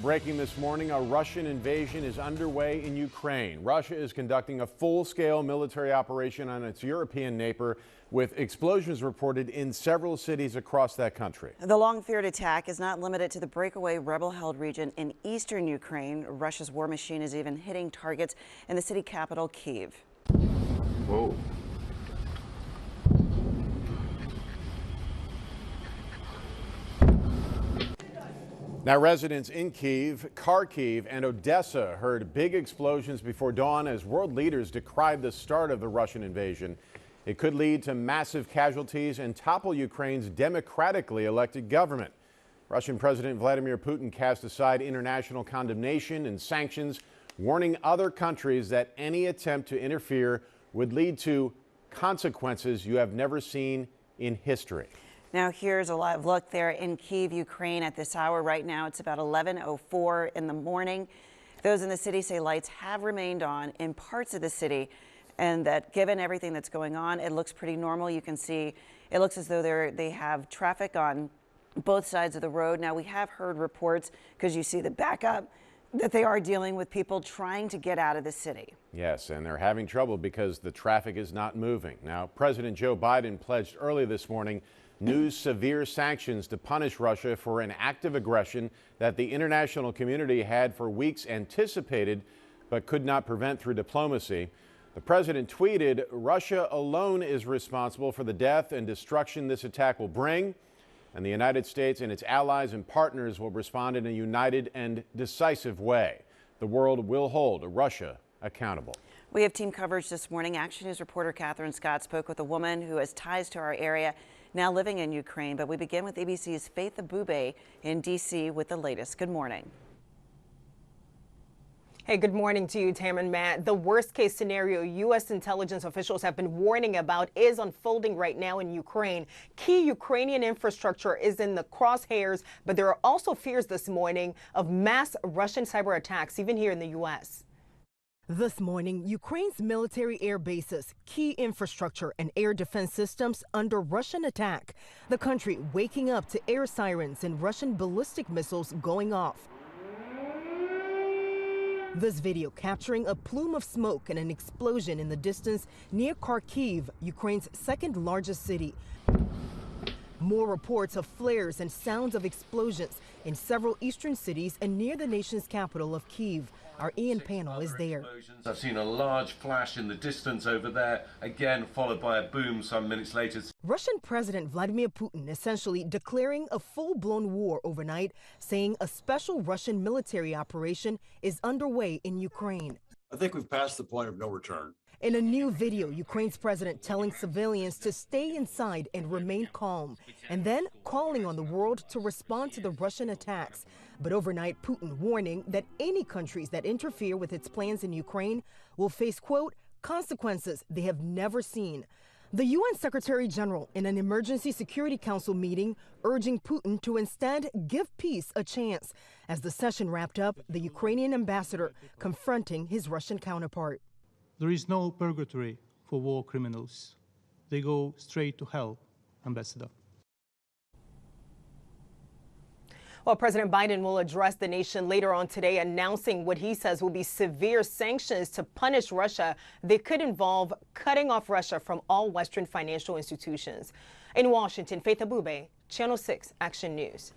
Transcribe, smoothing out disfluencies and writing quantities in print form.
Breaking this morning, a Russian invasion is underway in Ukraine. Russia is conducting a full-scale military operation on its European neighbor, with explosions reported in several cities across that country. The long-feared attack is not limited to the breakaway rebel-held region in eastern Ukraine. Russia's war machine is even hitting targets in the city capital, Kyiv. Whoa. Now, residents in Kyiv, Kharkiv, and Odessa heard big explosions before dawn as world leaders decried the start of the Russian invasion. It could lead to massive casualties and topple Ukraine's democratically elected government. Russian President Vladimir Putin cast aside international condemnation and sanctions, warning other countries that any attempt to interfere would lead to consequences you have never seen in history. Now here's a live look there in Kyiv, Ukraine at this hour. Right now it's about 11:04 in the morning. Those in the city say lights have remained on in parts of the city, and that given everything that's going on, it looks pretty normal. You can see it looks as though they have traffic on both sides of the road. Now we have heard reports, because you see the backup, that they are dealing with people trying to get out of the city. Yes, and they're having trouble because the traffic is not moving. Now, President Joe Biden pledged early this morning new severe sanctions to punish Russia for an act of aggression that the international community had for weeks anticipated but could not prevent through diplomacy. The president tweeted, "Russia alone is responsible for the death and destruction this attack will bring, and the United States and its allies and partners will respond in a united and decisive way. The world will hold Russia accountable." We have team coverage this morning. Action News reporter Catherine Scott spoke with a woman who has ties to our area, now living in Ukraine. But we begin with ABC's Faith Abube in D.C. with the latest. Good morning. Hey, good morning to you, Tam and Matt. The worst case scenario U.S. intelligence officials have been warning about is unfolding right now in Ukraine. Key Ukrainian infrastructure is in the crosshairs, but there are also fears this morning of mass Russian cyber attacks, even here in the U.S. This morning, Ukraine's military air bases, key infrastructure, and air defense systems under Russian attack. The country waking up to air sirens and Russian ballistic missiles going off. This video capturing a plume of smoke and an explosion in the distance near Kharkiv, Ukraine's second largest city. More reports of flares and sounds of explosions in several eastern cities and near the nation's capital of Kyiv. Our Ian Panel is there. I've seen a large flash in the distance over there, again followed by a boom some minutes later. Russian President Vladimir Putin essentially declaring a full-blown war overnight, saying a special Russian military operation is underway in Ukraine. I think we've passed the point of no return. In a new video, Ukraine's president telling civilians to stay inside and remain calm, and then calling on the world to respond to the Russian attacks. But overnight, Putin warning that any countries that interfere with its plans in Ukraine will face, quote, consequences they have never seen. The UN Secretary General in an Emergency Security Council meeting urging Putin to instead give peace a chance. As the session wrapped up, the Ukrainian ambassador confronting his Russian counterpart. There is no purgatory for war criminals. They go straight to hell, Ambassador. Well, President Biden will address the nation later on today, announcing what he says will be severe sanctions to punish Russia. They could involve cutting off Russia from all Western financial institutions. In Washington, Faith Abube, Channel 6 Action News.